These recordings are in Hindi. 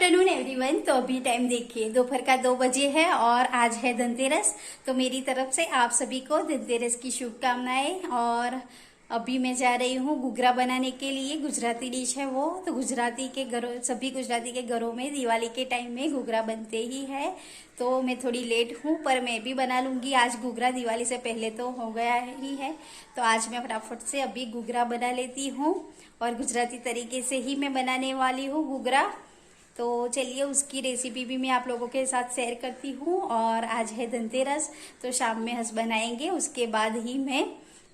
Afternoon everyone. तो अभी टाइम देखिए दोपहर का 2 बजे है और आज है धनतेरस। तो मेरी तरफ से आप सभी को धनतेरस की शुभकामनाएं। और अभी मैं जा रही हूँ घुघरा बनाने के लिए। गुजराती डिश है वो। तो गुजराती के घरों सभी गुजराती के घरों में दिवाली के टाइम में घुघरा बनते ही है। तो मैं थोड़ी लेट हूँ पर मैं भी बना लूँगी आज घुघरा। दिवाली से पहले तो हो गया ही है। तो आज मैं फटाफट से अभी घुघरा बना लेती हूँ और गुजराती तरीके से ही मैं बनाने वाली हूँ घुघरा। तो चलिए उसकी रेसिपी भी मैं आप लोगों के साथ शेयर करती हूँ। और आज है धनतेरस तो शाम में हंस बनाएंगे, उसके बाद ही मैं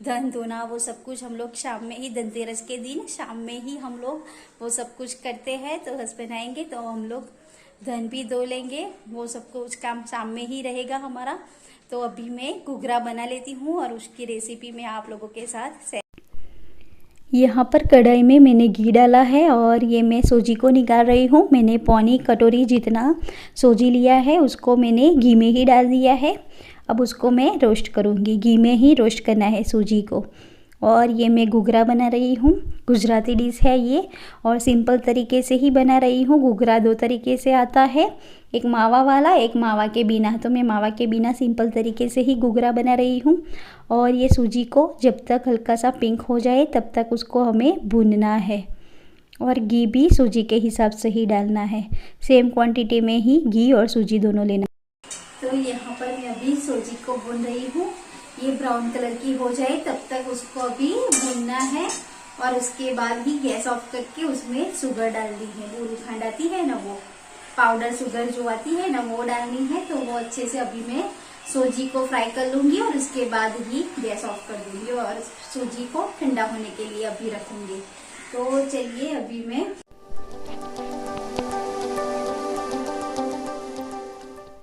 धन धोना वो सब कुछ हम लोग शाम में ही, धनतेरस के दिन शाम में ही हम लोग वो सब कुछ करते हैं। तो हंस बनाएंगे तो हम लोग धन भी धो लेंगे, वो सब कुछ काम शाम में ही रहेगा हमारा। तो अभी मैं घुघरा बना लेती हूँ और उसकी रेसिपी मैं आप लोगों के साथ शेयर। यहाँ पर कढ़ाई में मैंने घी डाला है और ये मैं सूजी को निकाल रही हूँ। मैंने पौनी कटोरी जितना सूजी लिया है उसको मैंने घी में ही डाल दिया है। अब उसको मैं रोस्ट करूँगी, घी में ही रोस्ट करना है सूजी को। और ये मैं घुघरा बना रही हूँ, गुजराती डिश है ये और सिंपल तरीके से ही बना रही हूँ। घुघरा 2 तरीके से आता है, एक मावा वाला, एक मावा के बिना। तो मैं मावा के बिना सिंपल तरीके से ही घुघरा बना रही हूँ। और ये सूजी को जब तक हल्का सा पिंक हो जाए तब तक उसको हमें भूनना है। और घी भी सूजी के हिसाब से ही डालना है, सेम क्वांटिटी में ही घी और सूजी दोनों लेना। तो यहाँ पर मैं अभी सूजी को भून रही हूँ। ये ब्राउन कलर की हो जाए तब तक उसको अभी भूनना है। और उसके बाद ही गैस ऑफ करके उसमें शुगर डालनी है। वो खंड आती है ना, वो पाउडर शुगर जो आती है ना, वो डालनी है। तो वो अच्छे से अभी मैं सूजी को फ्राई कर लूंगी और उसके बाद ही गैस ऑफ कर दूंगी और सूजी को ठंडा होने के लिए अभी रखूंगी। तो चलिए अभी मैं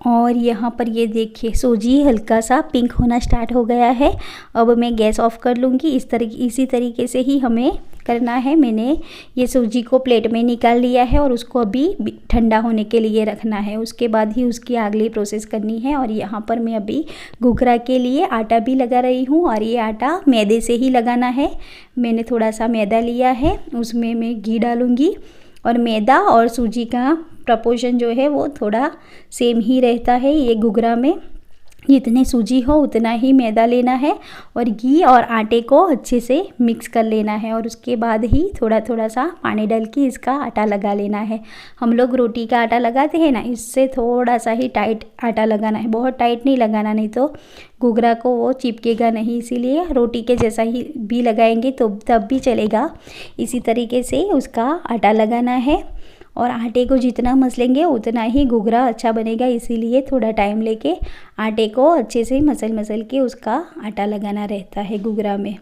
और यहाँ पर ये देखिए सूजी हल्का सा पिंक होना स्टार्ट हो गया है। अब मैं गैस ऑफ कर लूँगी। इसी तरीके से ही हमें करना है। मैंने ये सूजी को प्लेट में निकाल लिया है और उसको अभी ठंडा होने के लिए रखना है। उसके बाद ही उसकी अगली प्रोसेस करनी है। और यहाँ पर मैं अभी घुघरा के लिए आटा भी लगा रही हूँ और ये आटा मैदे से ही लगाना है। मैंने थोड़ा सा मैदा लिया है, उसमें मैं घी डालूँगी। और मैदा और सूजी का प्रपोर्शन जो है वो थोड़ा सेम ही रहता है। ये घुघरा में जितनी सूजी हो उतना ही मैदा लेना है और घी और आटे को अच्छे से मिक्स कर लेना है। और उसके बाद ही थोड़ा थोड़ा सा पानी डाल के इसका आटा लगा लेना है। हम लोग रोटी का आटा लगाते हैं ना, इससे थोड़ा सा ही टाइट आटा लगाना है, बहुत टाइट नहीं लगाना, नहीं तो घुघरा को वो चिपकेगा नहीं। इसीलिए रोटी के जैसा ही भी लगाएंगे तो तब भी चलेगा। इसी तरीके से उसका आटा लगाना है और आटे को जितना मसलेंगे उतना ही घुघरा अच्छा बनेगा। इसीलिए थोड़ा टाइम लेके आटे को अच्छे से मसल के उसका आटा लगाना रहता है घुघरा में।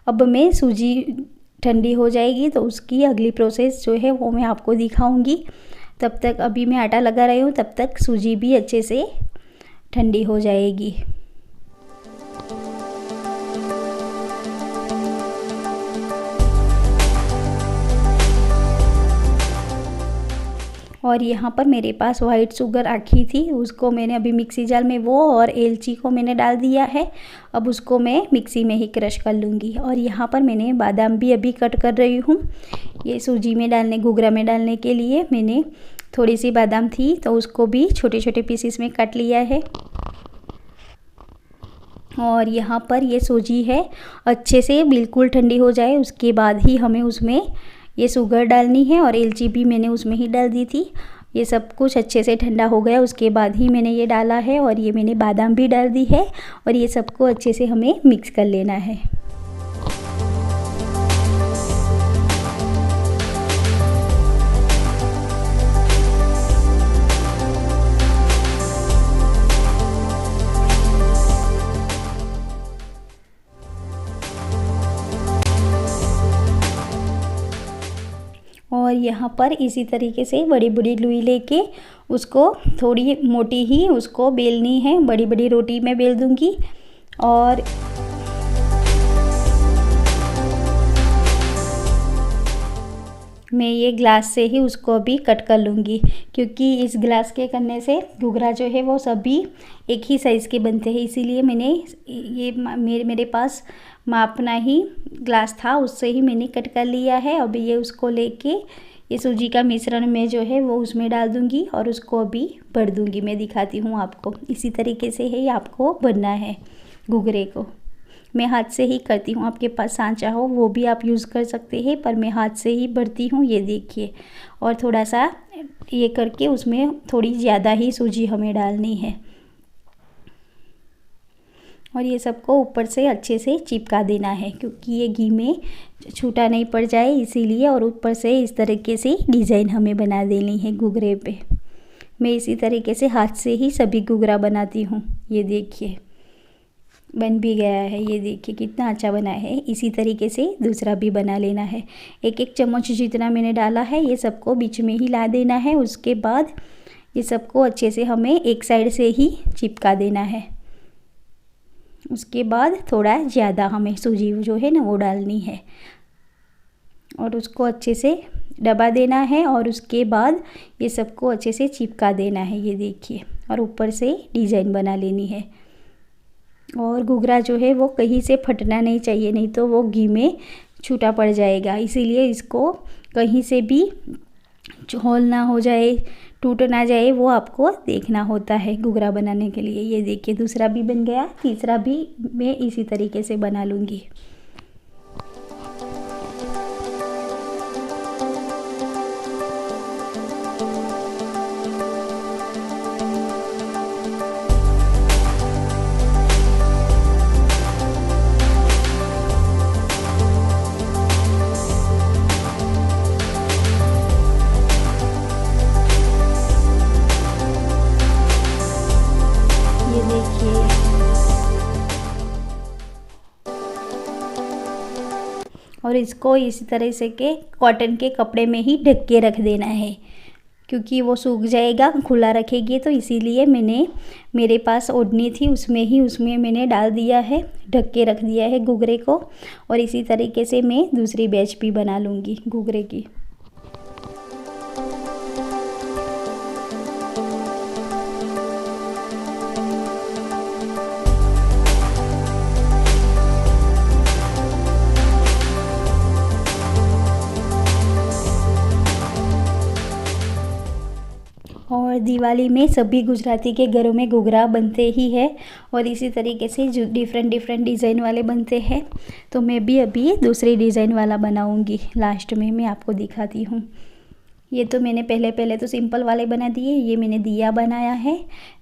अब मैं सूजी ठंडी हो जाएगी तो उसकी अगली प्रोसेस जो है वो मैं आपको दिखाऊंगी। तब तक अभी मैं आटा लगा रही हूँ, तब तक सूजी भी अच्छे से ठंडी हो जाएगी। और यहाँ पर मेरे पास वाइट शुगर रखी थी, उसको मैंने अभी मिक्सी जार में वो और इलायची को मैंने डाल दिया है। अब उसको मैं मिक्सी में ही क्रश कर लूँगी। और यहाँ पर मैंने बादाम भी अभी कट कर रही हूँ। ये सूजी में डालने, घुघरा में डालने के लिए मैंने थोड़ी सी बादाम थी तो उसको भी छोटे छोटे पीसेस में काट लिया है। और यहाँ पर ये सूजी है अच्छे से बिल्कुल ठंडी हो जाए उसके बाद ही हमें उसमें ये शुगर डालनी है। और इलायची भी मैंने उसमें ही डाल दी थी। ये सब कुछ अच्छे से ठंडा हो गया उसके बाद ही मैंने ये डाला है। और ये मैंने बादाम भी डाल दी है और ये सबको अच्छे से हमें मिक्स कर लेना है। और यहाँ पर इसी तरीके से बड़ी बड़ी लोई लेके उसको थोड़ी मोटी ही उसको बेलनी है। बड़ी बड़ी रोटी में बेल दूँगी। और मैं ये ग्लास से ही उसको अभी कट कर लूँगी, क्योंकि इस ग्लास के करने से घुघरा जो है वो सभी एक ही साइज़ के बनते हैं। इसीलिए मैंने ये मेरे पास मापना ही ग्लास था, उससे ही मैंने कट कर लिया है। अभी ये उसको लेके ये सूजी का मिश्रण में जो है वो उसमें डाल दूँगी और उसको अभी भर दूँगी। मैं दिखाती हूँ आपको, इसी तरीके से ही आपको भरना है घुघरे को। मैं हाथ से ही करती हूँ, आपके पास सांचा हो वो भी आप यूज़ कर सकते हैं, पर मैं हाथ से ही भरती हूँ। ये देखिए, और थोड़ा सा ये करके उसमें थोड़ी ज़्यादा ही सूजी हमें डालनी है और ये सबको ऊपर से अच्छे से चिपका देना है, क्योंकि ये घी में छूटा नहीं पड़ जाए इसीलिए। और ऊपर से इस तरीके से डिज़ाइन हमें बना देनी है घुघरे पे। मैं इसी तरीके से हाथ से ही सभी घुघरा बनाती हूँ। ये देखिए बन भी गया है, ये देखिए कितना अच्छा बना है। इसी तरीके से दूसरा भी बना लेना है। एक एक चम्मच जितना मैंने डाला है ये सबको बीच में ही ला देना है। उसके बाद ये सबको अच्छे से हमें एक साइड से ही चिपका देना है। उसके बाद थोड़ा ज़्यादा हमें सूजी जो है ना वो डालनी है और उसको अच्छे से दबा देना है और उसके बाद ये सबको अच्छे से चिपका देना है। ये देखिए, और ऊपर से डिज़ाइन बना लेनी है। और घुघरा जो है वो कहीं से फटना नहीं चाहिए, नहीं तो वो घी में छूटा पड़ जाएगा। इसीलिए इसको कहीं से भी होल ना हो जाए, टूट ना जाए, वो आपको देखना होता है घुघरा बनाने के लिए। ये देखिए दूसरा भी बन गया, तीसरा भी मैं इसी तरीके से बना लूँगी। और इसको इसी तरह से के कॉटन के कपड़े में ही ढक के रख देना है, क्योंकि वो सूख जाएगा खुला रखेगी तो। इसीलिए मेरे पास ओढ़नी थी उसमें मैंने डाल दिया है, ढक के रख दिया है घुघरे को। और इसी तरीके से मैं दूसरी बैच भी बना लूँगी घुघरे की। और दिवाली में सभी गुजराती के घरों में घुघरा बनते ही है और इसी तरीके से जो डिफरेंट डिज़ाइन वाले बनते हैं। तो मैं भी अभी दूसरे डिज़ाइन वाला बनाऊंगी, लास्ट में मैं आपको दिखाती हूँ। ये तो मैंने पहले तो सिंपल वाले बना दिए। ये मैंने दिया बनाया है,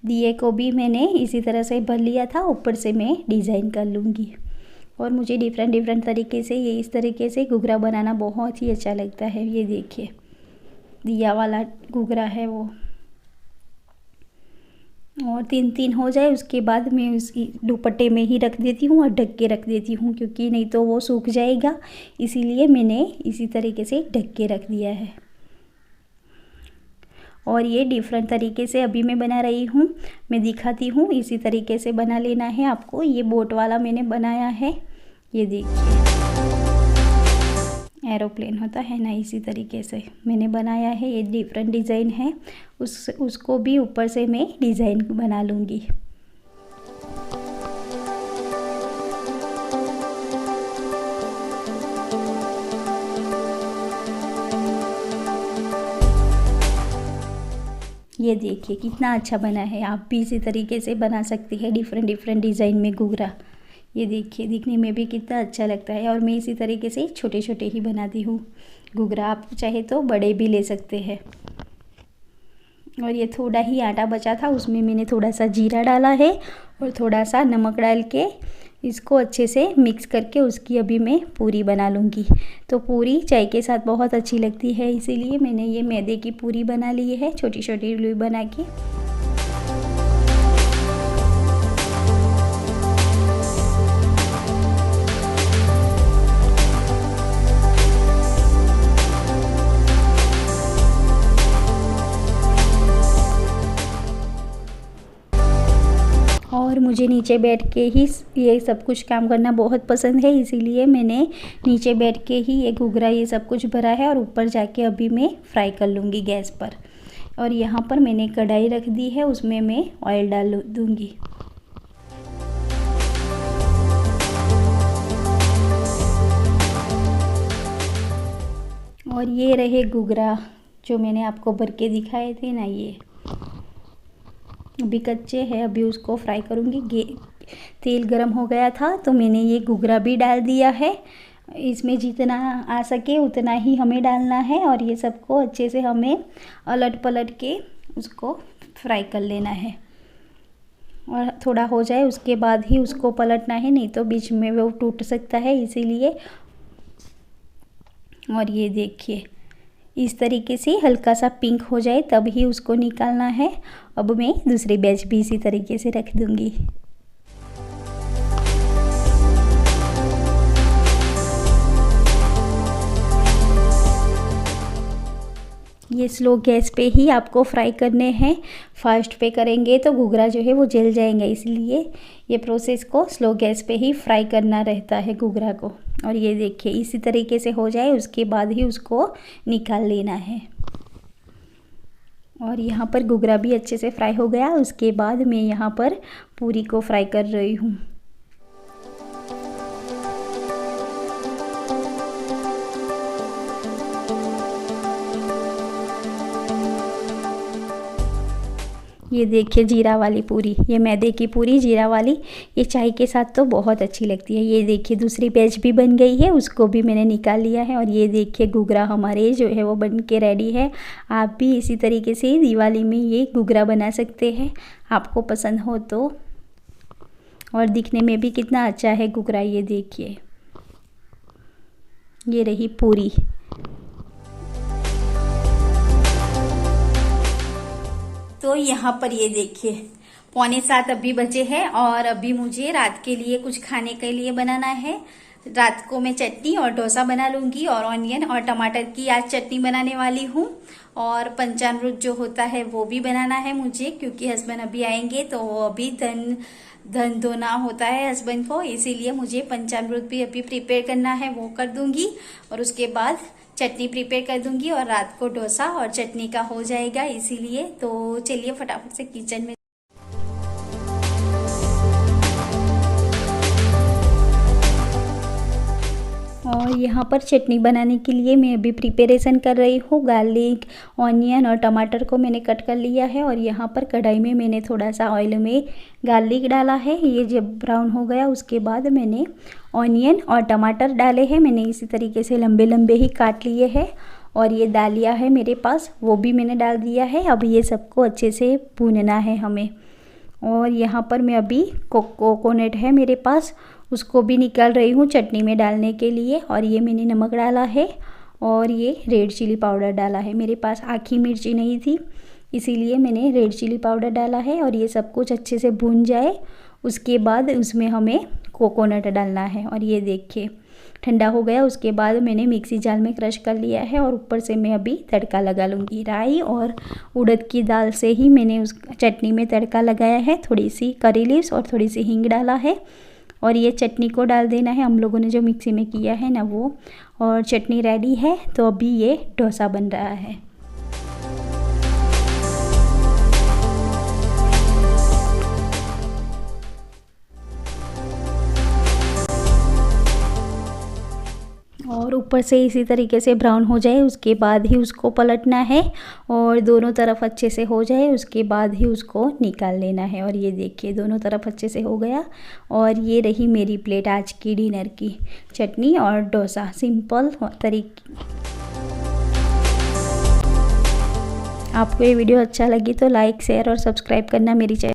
दिए को भी मैंने इसी तरह से भर लिया था। ऊपर से मैं डिज़ाइन कर लूँगी। और मुझे डिफरेंट तरीके से ये इस तरीके से घुघरा बनाना बहुत ही अच्छा लगता है। ये देखिए दिया वाला घुघरा है वो। और 3 हो जाए उसके बाद मैं उस दुपट्टे में ही रख देती हूँ और ढक के रख देती हूँ, क्योंकि नहीं तो वो सूख जाएगा। इसीलिए मैंने इसी तरीके से ढक के रख दिया है। और ये डिफरेंट तरीके से अभी मैं बना रही हूँ, मैं दिखाती हूँ। इसी तरीके से बना लेना है आपको। ये बोट वाला मैंने बनाया है, ये देखिए एरोप्लेन होता है ना, इसी तरीके से मैंने बनाया है। ये डिफरेंट डिज़ाइन है, उसको भी ऊपर से मैं डिज़ाइन बना लूँगी। ये देखिए कितना अच्छा बना है। आप भी इसी तरीके से बना सकती है डिफरेंट डिज़ाइन में घुघरा। ये देखिए दिखने में भी कितना अच्छा लगता है। और मैं इसी तरीके से छोटे छोटे ही बनाती हूँ घुघरा। आप चाहे तो बड़े भी ले सकते हैं। और ये थोड़ा ही आटा बचा था, उसमें मैंने थोड़ा सा जीरा डाला है और थोड़ा सा नमक डाल के इसको अच्छे से मिक्स करके उसकी अभी मैं पूरी बना लूँगी। तो पूरी चाय के साथ बहुत अच्छी लगती है, इसीलिए मैंने ये मैदे की पूरी बना ली है, छोटी छोटी लोई बना के। और मुझे नीचे बैठ के ही ये सब कुछ काम करना बहुत पसंद है, इसीलिए मैंने नीचे बैठ के ही ये घुघरा ये सब कुछ भरा है। और ऊपर जाके अभी मैं फ्राई कर लूँगी गैस पर। और यहाँ पर मैंने कढ़ाई रख दी है, उसमें मैं ऑयल डाल दूँगी। और ये रहे घुघरा जो मैंने आपको भर के दिखाए थे ना, ये अभी कच्चे हैं, अभी उसको फ्राई करूँगी। तेल गरम हो गया था तो मैंने ये घुघरा भी डाल दिया है। इसमें जितना आ सके उतना ही हमें डालना है और ये सबको अच्छे से हमें अलट पलट के उसको फ्राई कर लेना है। और थोड़ा हो जाए उसके बाद ही उसको पलटना है, नहीं तो बीच में वो टूट सकता है, इसीलिए। और ये देखिए इस तरीके से हल्का सा पिंक हो जाए तब ही उसको निकालना है। अब मैं दूसरी बैच भी इसी तरीके से रख दूँगी। ये स्लो गैस पे ही आपको फ्राई करने हैं। फास्ट पे करेंगे तो घुघरा जो है वो जल जाएंगे, इसलिए ये प्रोसेस को स्लो गैस पे ही फ्राई करना रहता है घुघरा को। और ये देखिए इसी तरीके से हो जाए उसके बाद ही उसको निकाल लेना है। और यहाँ पर घुघरा भी अच्छे से फ्राई हो गया। उसके बाद मैं यहाँ पर पूरी को फ्राई कर रही हूँ। ये देखिए जीरा वाली पूरी, ये मैदे की पूरी जीरा वाली, ये चाय के साथ तो बहुत अच्छी लगती है। ये देखिए दूसरी बैच भी बन गई है, उसको भी मैंने निकाल लिया है। और ये देखिए घुघरा हमारे जो है वो बन के रेडी है। आप भी इसी तरीके से दिवाली में ये घुघरा बना सकते हैं, आपको पसंद हो तो। और दिखने में भी कितना अच्छा है घुघरा, ये देखिए। ये रही पूरी। तो यहाँ पर ये देखिए 6:45 अभी बजे हैं और अभी मुझे रात के लिए कुछ खाने के लिए बनाना है। रात को मैं चटनी और डोसा बना लूंगी और ऑनियन और टमाटर की आज चटनी बनाने वाली हूँ। और पंचामृत जो होता है वो भी बनाना है मुझे, क्योंकि हस्बैंड अभी आएंगे तो अभी धन धोना होता है हस्बैंड को, इसीलिए मुझे पंचामृत भी अभी प्रिपेयर करना है, वो कर दूंगी। और उसके बाद चटनी प्रिपेयर कर दूंगी और रात को डोसा और चटनी का हो जाएगा, इसीलिए। तो चलिए फटाफट से किचन में। और यहाँ पर चटनी बनाने के लिए मैं अभी प्रिपरेशन कर रही हूँ। गार्लिक, ऑनियन और टमाटर को मैंने कट कर लिया है। और यहाँ पर कढ़ाई में मैंने थोड़ा सा ऑयल में गार्लिक डाला है। ये जब ब्राउन हो गया उसके बाद मैंने ऑनियन और टमाटर डाले हैं। मैंने इसी तरीके से लंबे लंबे ही काट लिए हैं। और ये दालिया है मेरे पास, वो भी मैंने डाल दिया है। अब ये सबको अच्छे से भूनना है हमें। और यहाँ पर मैं अभी कोकोनट है मेरे पास, उसको भी निकाल रही हूँ चटनी में डालने के लिए। और ये मैंने नमक डाला है और ये रेड चिली पाउडर डाला है। मेरे पास आखी मिर्ची नहीं थी, इसीलिए मैंने रेड चिली पाउडर डाला है। और ये सब कुछ अच्छे से भून जाए उसके बाद उसमें हमें कोकोनट डालना है। और ये देखिए ठंडा हो गया उसके बाद मैंने मिक्सी जार में क्रश कर लिया है। और ऊपर से मैं अभी तड़का लगा लूँगी। राई और उड़द की दाल से ही मैंने उस चटनी में तड़का लगाया है। थोड़ी सी करी लीव्स और थोड़ी सी हींग डाला है। और ये चटनी को डाल देना है हम लोगों ने जो मिक्सी में किया है ना वो। और चटनी रेडी है। तो अभी ये डोसा बन रहा है। और ऊपर से इसी तरीके से ब्राउन हो जाए उसके बाद ही उसको पलटना है। और दोनों तरफ अच्छे से हो जाए उसके बाद ही उसको निकाल लेना है। और ये देखिए दोनों तरफ अच्छे से हो गया। और ये रही मेरी प्लेट आज की डिनर की, चटनी और डोसा, सिंपल तरीके। आपको ये वीडियो अच्छा लगी तो लाइक, शेयर और सब्सक्राइब करना मेरी चैनल।